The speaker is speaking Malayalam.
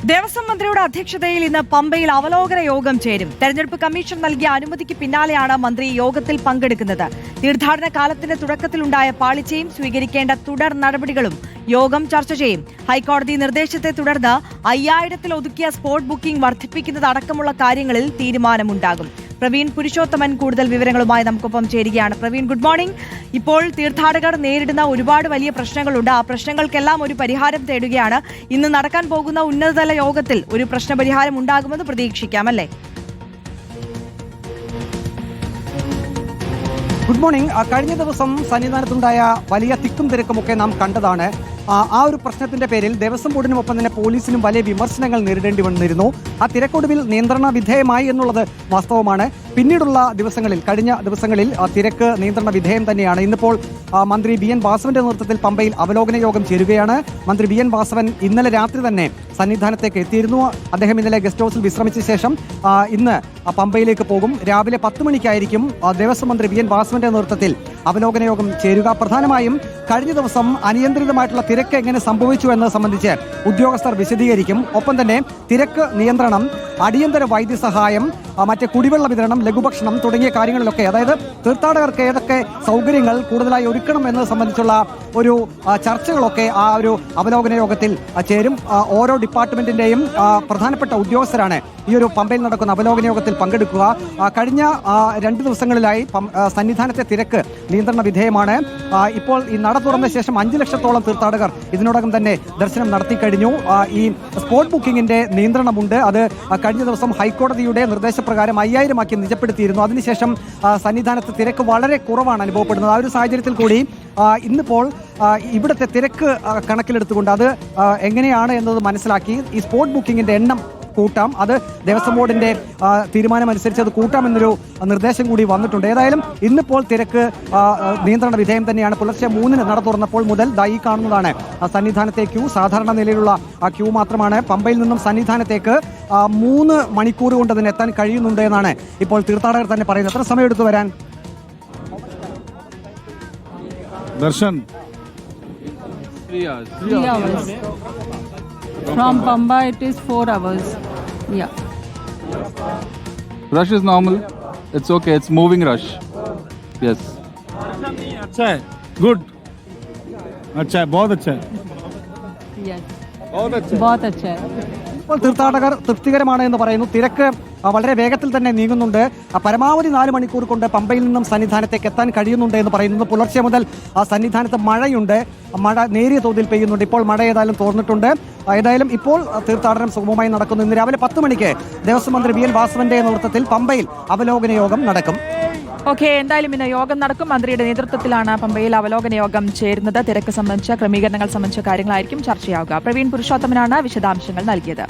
ദേവസ്വം മന്ത്രിയുടെ അധ്യക്ഷതയിൽ ഇന്ന് പമ്പയിൽ അവലോകന യോഗം ചേരും. തെരഞ്ഞെടുപ്പ് കമ്മീഷൻ നൽകിയ അനുമതിക്ക് പിന്നാലെയാണ് മന്ത്രി യോഗത്തിൽ പങ്കെടുക്കുന്നത്. തീർത്ഥാടന കാലത്തിന്റെ തുടക്കത്തിലുണ്ടായ പാളിച്ചയും സ്വീകരിക്കേണ്ട തുടർ നടപടികളും യോഗം ചർച്ച ചെയ്യും. ഹൈക്കോടതി നിർദ്ദേശത്തെ തുടർന്ന് 5000-ൽ ഒതുക്കിയ സ്പോട്ട് ബുക്കിംഗ് വർദ്ധിപ്പിക്കുന്നതടക്കമുള്ള കാര്യങ്ങളിൽ തീരുമാനമുണ്ടാകും. പ്രവീൺ പുരുഷോത്തമൻ കൂടുതൽ വിവരങ്ങളുമായി നമുക്കൊപ്പം ചേരുകയാണ്. Praveen, good morning. ഇപ്പോൾ തീർത്ഥാടകർ നേരിടുന്ന ഒരുപാട് വലിയ പ്രശ്നങ്ങളുണ്ട്. ആ പ്രശ്നങ്ങൾക്കെല്ലാം ഒരു പരിഹാരം തേടുകയാണ്. ഇന്ന് നടക്കാൻ പോകുന്ന ഉന്നതതല യോഗത്തിൽ ഒരു പ്രശ്നപരിഹാരം ഉണ്ടാകുമെന്ന് പ്രതീക്ഷിക്കാം, അല്ലേ? Good morning. കഴിഞ്ഞ ദിവസം സന്നിധാനത്തുണ്ടായ വലിയ തിക്കും തിരക്കുമൊക്കെ നാം കണ്ടതാണ്. ആ ഒരു പ്രശ്നത്തിന്റെ പേരിൽ ദേവസ്വം ബോർഡിനുമൊപ്പം തന്നെ പോലീസിനും വലിയ വിമർശനങ്ങൾ നേരിടേണ്ടി വന്നിരുന്നു. ആ തിരക്കൊടുവിൽ നിയന്ത്രണ വിധേയമായി എന്നുള്ളത് വാസ്തവമാണ്. പിന്നീടുള്ള ദിവസങ്ങളിൽ, കഴിഞ്ഞ ദിവസങ്ങളിൽ തിരക്ക് നിയന്ത്രണ വിധേയം തന്നെയാണ്. ഇന്നിപ്പോൾ മന്ത്രി ബി എൻ വാസവന്റെ നേതൃത്വത്തിൽ പമ്പയിൽ അവലോകന യോഗം ചേരുകയാണ്. മന്ത്രി ബി എൻ വാസവൻ ഇന്നലെ രാത്രി തന്നെ സന്നിധാനത്തേക്ക് എത്തിയിരുന്നു. അദ്ദേഹം ഇന്നലെ ഗസ്റ്റ് ഹൗസിൽ വിശ്രമിച്ച ശേഷം ഇന്ന് പമ്പയിലേക്ക് പോകും. രാവിലെ 10 മണിക്കായിരിക്കും ദേവസ്വം മന്ത്രി ബി എൻ വാസവന്റെ നേതൃത്വത്തിൽ അവലോകന യോഗം ചേരുക. പ്രധാനമായും കഴിഞ്ഞ ദിവസം അനിയന്ത്രിതമായിട്ടുള്ള തിരക്ക് എങ്ങനെ സംഭവിച്ചു എന്നത് സംബന്ധിച്ച് ഉദ്യോഗസ്ഥർ വിശദീകരിക്കും. ഒപ്പം തന്നെ തിരക്ക് നിയന്ത്രണം, അടിയന്തര വൈദ്യസഹായം, മറ്റ് കുടിവെള്ള വിതരണം, ലഘുഭക്ഷണം തുടങ്ങിയ കാര്യങ്ങളിലൊക്കെ, അതായത് തീർത്ഥാടകർക്ക് ഏതൊക്കെ സൗകര്യങ്ങൾ കൂടുതലായി ഒരുക്കണം എന്നത് സംബന്ധിച്ചുള്ള ഒരു ചർച്ചകളൊക്കെ ആ ഒരു അവലോകന യോഗത്തിൽ ചേരും. ഓരോ ഡിപ്പാർട്ട്മെന്റിന്റെയും പ്രധാനപ്പെട്ട ഉദ്യോഗസ്ഥരാണ് ഈ ഒരു പമ്പയിൽ നടക്കുന്ന അവലോകന യോഗത്തിൽ പങ്കെടുക്കുക. കഴിഞ്ഞ 2 ദിവസങ്ങളിലായി സന്നിധാനത്തെ തിരക്ക് നിയന്ത്രണ വിധേയമാണ്. ഇപ്പോൾ ഈ നട തുറന്ന ശേഷം 5 ലക്ഷത്തോളം തീർത്ഥാടകർ ഇതിനോടകം തന്നെ ദർശനം നടത്തി കഴിഞ്ഞു. ഈ സ്പോട്ട് ബുക്കിംഗിന്റെ നിയന്ത്രണമുണ്ട്. അത് കഴിഞ്ഞ ദിവസം ഹൈക്കോടതിയുടെ നിർദ്ദേശപ്രകാരം 5000-ആക്കി നിജപ്പെടുത്തിയിരുന്നു. അതിനുശേഷം സന്നിധാനത്ത് തിരക്ക് വളരെ കുറവാണ് അനുഭവപ്പെടുന്നത്. ആ ഒരു സാഹചര്യത്തിൽ കൂടി ഇന്നിപ്പോൾ ഇവിടുത്തെ തിരക്ക് കണക്കിലെടുത്തുകൊണ്ട് അത് എങ്ങനെയാണ് എന്നത് മനസ്സിലാക്കി ഈ സ്പോട്ട് ബുക്കിംഗിന്റെ എണ്ണം കൂട്ടാം. അത് ദേവസ്വം ബോർഡിന്റെ തീരുമാനമനുസരിച്ച് അത് കൂട്ടാമെന്നൊരു നിർദ്ദേശം കൂടി വന്നിട്ടുണ്ട്. ഏതായാലും ഇന്നിപ്പോൾ തിരക്ക് നിയന്ത്രണ വിധേയം തന്നെയാണ്. പുലർച്ചെ 3-ന് നട തുറന്നപ്പോൾ മുതൽ ഈ കാണുന്നതാണ് സന്നിധാനത്തെ ക്യൂ. സാധാരണ നിലയിലുള്ള ആ ക്യൂ മാത്രമാണ്. പമ്പയിൽ നിന്നും സന്നിധാനത്തേക്ക് 3 മണിക്കൂർ കൊണ്ട് തന്നെ എത്താൻ കഴിയുന്നുണ്ട് എന്നാണ് ഇപ്പോൾ തീർത്ഥാടകർ തന്നെ പറയുന്നത്. എത്ര സമയം എടുത്തു വരാൻ? Darshan 3 hours. From Pamba it is 4 hours. Yeah. Rush is normal. It's okay. It's moving rush. Yes. अच्छा है, गुड, अच्छा है, बहुत अच्छा है. Yes. बहुत अच्छा है. ഇപ്പോൾ തീർത്ഥാടകർ തൃപ്തികരമാണ് എന്ന് പറയുന്നു. തിരക്ക് വളരെ വേഗത്തിൽ തന്നെ നീങ്ങുന്നുണ്ട്. പരമാവധി 4 മണിക്കൂർ കൊണ്ട് പമ്പയിൽ നിന്നും സന്നിധാനത്തേക്ക് എത്താൻ കഴിയുന്നുണ്ട് എന്ന് പറയുന്നത്. പുലർച്ചെ മുതൽ സന്നിധാനത്ത് മഴയുണ്ട്. മഴ നേരിയ തോതിൽ പെയ്യുന്നുണ്ട്. ഇപ്പോൾ മഴ ഏതായാലും തോർന്നിട്ടുണ്ട്. ഏതായാലും ഇപ്പോൾ തീർത്ഥാടനം സുഗമമായി നടക്കുന്നു. ഇന്ന് രാവിലെ 10 മണിക്ക് ദേവസ്വം മന്ത്രി ബി എൻ വാസവന്റെ നേതൃത്വത്തിൽ പമ്പയിൽ അവലോകന യോഗം നടക്കും. ഓക്കെ, എന്തായാലും ഇന്ന് യോഗം നടക്കും. മന്ത്രിയുടെ നേതൃത്വത്തിലാണ് പമ്പയിൽ അവലോകന യോഗം ചേരുന്നത്. തിരക്ക് സംബന്ധിച്ച ക്രമീകരണങ്ങൾ സംബന്ധിച്ച കാര്യങ്ങളായിരിക്കും ചർച്ചയാവുക. പ്രവീൺ പുരുഷോത്തമനാണ് വിശദാംശങ്ങൾ നൽകിയത്.